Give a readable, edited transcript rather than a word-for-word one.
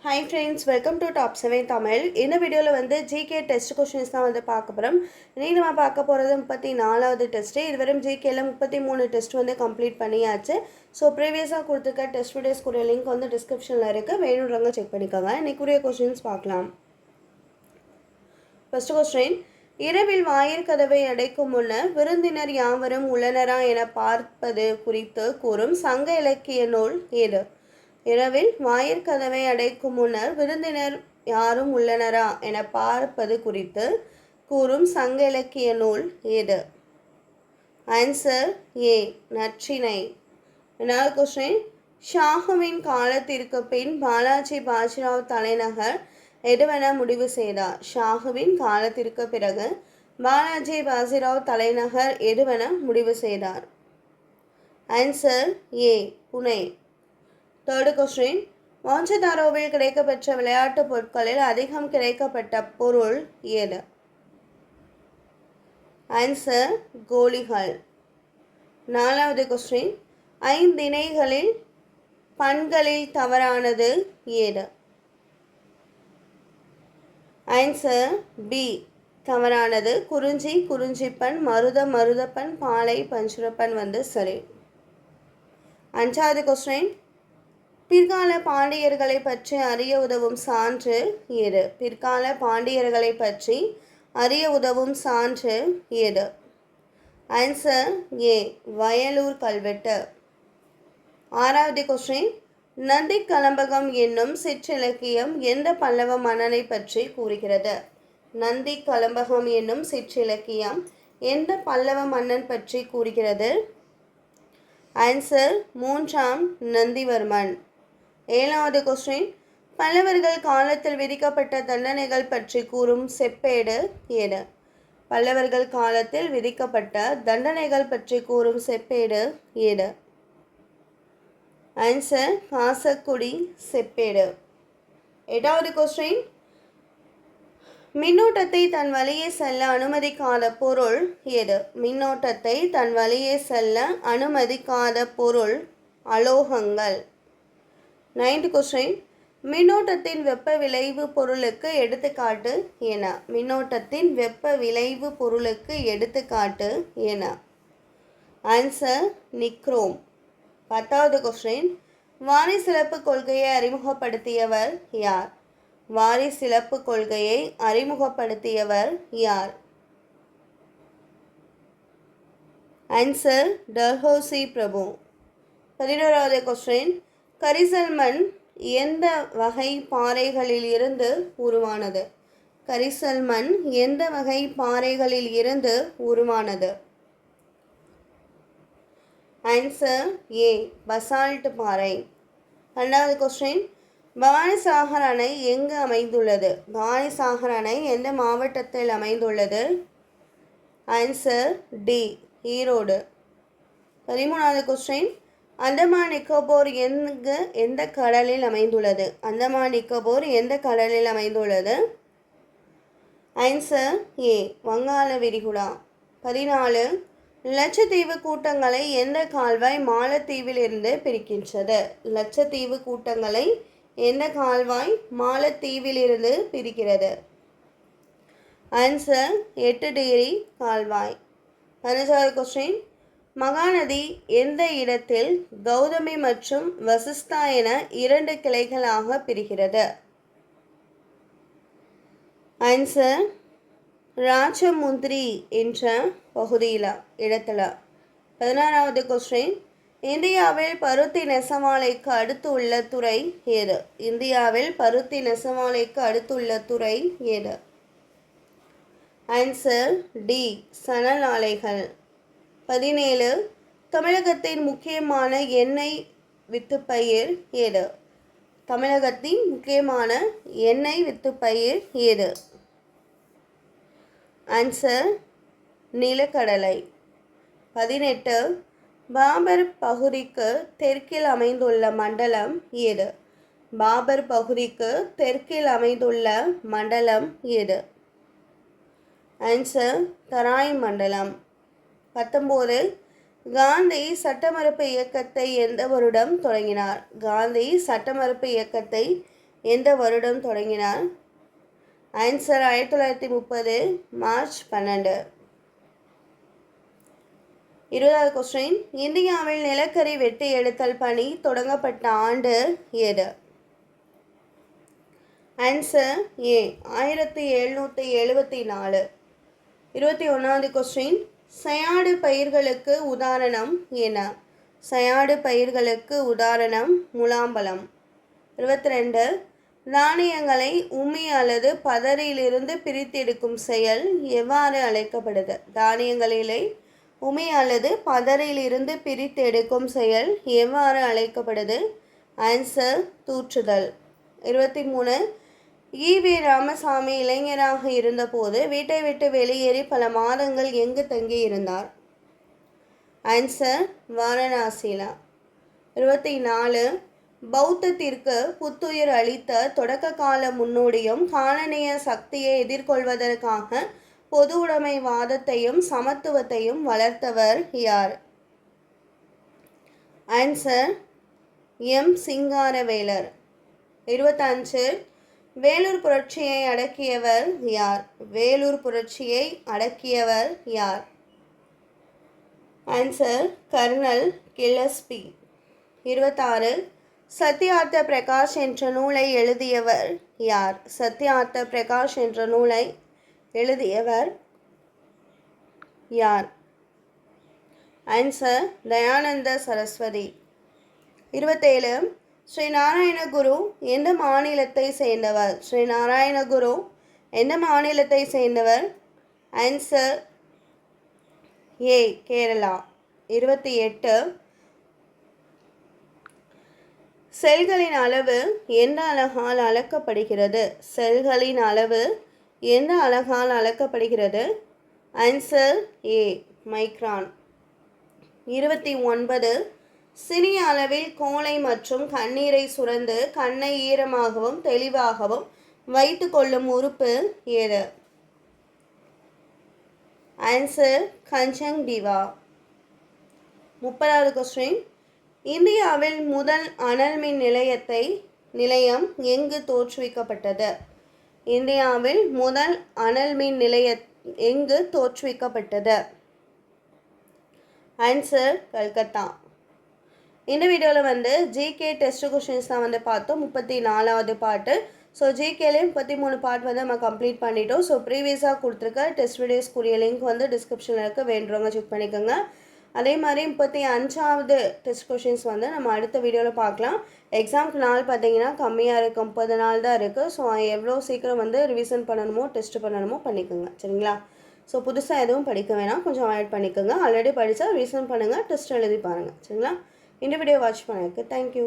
Hi friends, welcome to Top 7 Tamil. இந்த வீடியோவில் வந்து ஜிகே டெஸ்ட் கொஷின்ஸ் தான் வந்து பார்க்க போகிறோம். இன்றைக்கி நம்ம பார்க்க போகிறது 34வது டெஸ்ட்டு. இதுவரை ஜிகேல 33 டெஸ்ட் வந்து கம்ப்ளீட் பண்ணியாச்சு. ஸோ ப்ரீவியஸாக கொடுத்துருக்க டெஸ்ட் வீடியோஸ்க்குரிய லிங்க் வந்து டிஸ்கிரிப்ஷனில் இருக்குது, வேணுன்றவங்க செக் பண்ணிக்கோங்க. இன்றைக்குரிய கொஷின்ஸ் பார்க்கலாம். ஃபர்ஸ்ட் கொஸ்டின், இரவில் வாயிற்கதவை அடைக்கும் முன்னர் விருந்தினர் யாவரும் உள்ளனரா என பார்ப்பது குறித்து கூறும் சங்க இலக்கிய நூல் ஏது? இரவில் வாயிற்கதவை அடைக்கும் முன்னர் விருந்தினர் யாரும் உள்ளனரா என பார்ப்பது குறித்து கூறும் சங்க இலக்கிய நூல் ஏது? Answer A, Natrinai. ரெண்டாவது கொஸ்டின், ஷாஹுவின் காலத்திற்கு பின் பாலாஜி பாஜிராவ் தலைநகர் எதுவென முடிவு செய்தார்? ஷாஹுவின் காலத்திற்கு பிறகு பாலாஜி பாஜிராவ் தலைநகர் எதுவென முடிவு செய்தார்? Answer A, Pune. Third question, மான்செதாரோவில் கிடைக்கப்பெற்ற விளையாட்டுப் பொருட்களில் அதிகம் கிடைக்கப்பட்ட பொருள் ஏது? ஆன்சர் கோலிகள். நாலாவது கொஸ்டின், ஐந்திணைகளில் பண்களில் தவறானது ஏது? ஆன்சர் பி, தவறானது குறிஞ்சி குறிஞ்சிப்பண், மருதப்பண், பாலை பஞ்சுரப்பண் வந்து சரி. அஞ்சாவது கொஸ்டின், பிற்கால பாண்டியர்களை பற்றி அறிய உதவும் சான்று ஏது? பிற்கால பாண்டியர்களை பற்றி அறிய உதவும் சான்று ஏது? ஆன்சர் ஏ, வயலூர் கல்வெட்டு. ஆறாவது கொஸ்டின், நந்தி கலம்பகம் என்னும் சிற்றிலக்கியம் எந்த பல்லவ மன்னனை பற்றி கூறுகிறது? நந்தி கலம்பகம் என்னும் சிற்றிலக்கியம் எந்த பல்லவ மன்னன் பற்றி கூறுகிறது? ஆன்சர் 3ஆம் நந்திவர்மன். ஏழாவது கொஸ்டின், பல்லவர்கள் காலத்தில் விதிக்கப்பட்ட தண்டனைகள் பற்றி கூறும் செப்பேடு ஏது? பல்லவர்கள் காலத்தில் விதிக்கப்பட்ட தண்டனைகள் பற்றி கூறும் செப்பேடு ஏது? ஆன்சர் காசக்குடி செப்பேடு. எட்டாவது கொஸ்டின், மின்னோட்டத்தை தன் வழியே செல்ல அனுமதிக்காத பொருள் ஏது? மின்னோட்டத்தை தன் வழியே செல்ல அனுமதிக்காத பொருள் அலோகங்கள். 9th கொஸ்டின், மின்னோட்டத்தின் வெப்ப விளைவு பொருளுக்கு எடுத்துக்காட்டு என? மின்னோட்டத்தின் வெப்ப விளைவு பொருளுக்கு எடுத்துக்காட்டு என? Answer nichrome. 10வது கொஸ்டின், வாரிசிலப்பு கொள்கையை அறிமுகப்படுத்தியவர் யார்? வாரிசிலப்பு கொள்கையை அறிமுகப்படுத்தியவர் யார்? ஆன்சர் டல்ஹௌசி பிரபு. 11வது கொஸ்டின், கரிசல் மண் எந்த வகை பாறைகளில் இருந்து உருவானது? கரிசல் மண் எந்த வகை பாறைகளில் இருந்து உருவானது? ஆன்சர் ஏ, பசால்ட் பாறை. 12வது கொஸ்டின், பவானிசாகர் அணை எங்கு அமைந்துள்ளது? பவானிசாகர் அணை எந்த மாவட்டத்தில் அமைந்துள்ளது? Answer D, Erode. 13வது கொஸ்டின், அந்தமான் நிக்கோபோர் எந்த கடலில் அமைந்துள்ளது? அந்தமான் நிக்கோபோர் எந்த கடலில் அமைந்துள்ளது? ஆன்சர் ஏ, வங்காள விரிகுடா. 14, லட்சத்தீவு கூட்டங்களை எந்த கால்வாய் மாலத்தீவில் இருந்து பிரிக்கின்றது? லட்சத்தீவு கூட்டங்களை எந்த கால்வாய் மாலத்தீவில் இருந்து பிரிக்கிறது? ஆன்சர் 8 டிகிரி கால்வாய். 15வது கொஸ்டின், மகாநதி எந்த இடத்தில் கௌதமி மற்றும் வசிஷ்டா என 2 கிளைகளாக பிரிகிறது? ஆன்சர் ராஜமுந்திரி என்ற பகுதியில் இடத்துல. 16வது கொஸ்டின், இந்தியாவில் பருத்தி நெசவாலைக்கு அடுத்து உள்ள துறை ஏது? இந்தியாவில் பருத்தி நெசவாலைக்கு அடுத்துள்ள துறை ஏது? ஆன்சர் டி, சணல் ஆலைகள். 17, தமிழகத்தின் முக்கியமான எண்ணெய் வித்துப்பயிர் ஏது? தமிழகத்தின் முக்கியமான எண்ணெய் வித்துப்பயிர் ஏது? ஆன்சர் நிலக்கடலை. 18, பாபர் பகுதிக்கு தெற்கில் அமைந்துள்ள மண்டலம் ஏது? பாபர் பகுதிக்கு தெற்கில் அமைந்துள்ள மண்டலம் ஏது? ஆன்சர் தராய் மண்டலம். 19, காந்தி சட்டமறுப்பு இயக்கத்தை எந்த வருடம் தொடங்கினார்? காந்தி சட்டமறுப்பு இயக்கத்தை எந்த வருடம் தொடங்கினார்? Answer 1930 March 12. 20வது கொஸ்டின், இந்தியாவில் நிலக்கரி வெட்டி எடுத்தல் பணி தொடங்கப்பட்ட ஆண்டு எது? Answer A 1774. 21வது கொஸ்டின், சயாடு பயிர்களுக்கு உதாரணம் என்ன? சயாடு பயிர்களுக்கு உதாரணம் முலாம்பழம். 22, தானியங்களை உமி அல்லது பதரிலிருந்து பிரித்தெடுக்கும் செயல் எவ்வாறு அழைக்கப்படுது? தானியங்களிலே உமி அல்லது பதரிலிருந்து பிரித்தெடுக்கும் செயல் எவ்வாறு அழைக்கப்படுது? ஆன்சர் தூற்றுதல். 23, ஈ.வி. ராமசாமி இளைஞராக இருந்தபோது வீட்டை விட்டு வெளியேறி பல மாதங்கள் எங்கு தங்கியிருந்தார்? ஆன்சர் வாரணாசியில. 24, பௌத்தத்திற்கு புத்துயிர் அளித்த தொடக்க கால முன்னோடியும் காலனிய சக்தியை எதிர்கொள்வதற்காக பொது உடைமைவாதத்தையும் சமத்துவத்தையும் வளர்த்தவர் யார்? Answer M Singaravelar. 25, வேலூர் புரட்சியை அடக்கியவர் யார்? வேலூர் புரட்சியை அடக்கியவர் யார்? Answer colonel Gillespie. 26, Satyarth Prakash என்ற நூலை எழுதியவர் யார்? சத்யார்த்த பிரகாஷ் என்ற நூலை எழுதியவர் யார்? ஆன்சர் தயானந்த சரஸ்வதி. 27, ஸ்ரீ நாராயணகுரு எந்த மாநிலத்தை சேர்ந்தவர்? ஸ்ரீ நாராயணகுரு எந்த மாநிலத்தை சேர்ந்தவர்? Answer A Kerala. 28, செல்களின் அளவு எந்த அலகால் அளக்கப்படுகிறது? செல்களின் அளவு எந்த அலகால் அளக்கப்படுகிறது? Answer A micron. 29, சிறிய அளவில் கோலை மற்றும் கண்ணீரை சுரந்து கண்ணை ஈரமாகவும் தெளிவாகவும் வைத்து கொள்ளும் உறுப்பு ஏது? Answer conjunctiva. 30வது கொஸ்டின், இந்தியாவில் முதல் அனல் மின் நிலையம் எங்கு தோற்றுவிக்கப்பட்டது? இந்தியாவில் முதல் அனல் மின் நிலையம் எங்கு தோற்றுவிக்கப்பட்டது? ஆன்சர் கல்கத்தா. இந்த வீடியோவில் ஜிகே டெஸ்ட் கொஷின்ஸ் தான் பார்த்தோம். 34வது பாட்டு. ஸோ ஜிகேலே 33 பார்ட் நம்ம கம்ப்ளீட் பண்ணிட்டோம். ஸோ ப்ரீவியஸாக கொடுத்துருக்க டெஸ்ட் வீடியோஸ்க்குரிய லிங்க் டிஸ்கிரிப்ஷனில் இருக்குது, வேண்டுறவங்க செக் பண்ணிக்கோங்க. அதே மாதிரி 35வது டெஸ்ட் கொஷின்ஸ் நம்ம அடுத்த வீடியோவில் பார்க்கலாம். எக்ஸாமுக்கு நாள் பார்த்தீங்கன்னா கம்மியாக இருக்குது, 30 நாள் தான் இருக்குது. ஸோ எவ்வளோ சீக்கிரம் ரிவிஷன் பண்ணணுமோ டெஸ்ட் பண்ணணுமோ பண்ணிக்கோங்க, சரிங்களா? ஸோ புதுசாக எதுவும் படிக்க வேணாம், கொஞ்சம் அவாய்ட் பண்ணிக்கோங்க. ஆல்ரெடி படித்தா ரிவிஷன் பண்ணுங்கள், டெஸ்ட் எழுதி பாருங்கள், சரிங்களா? இந்த வீடியோ வாட்ச் பண்ணதுக்கு தேங்க்யூ.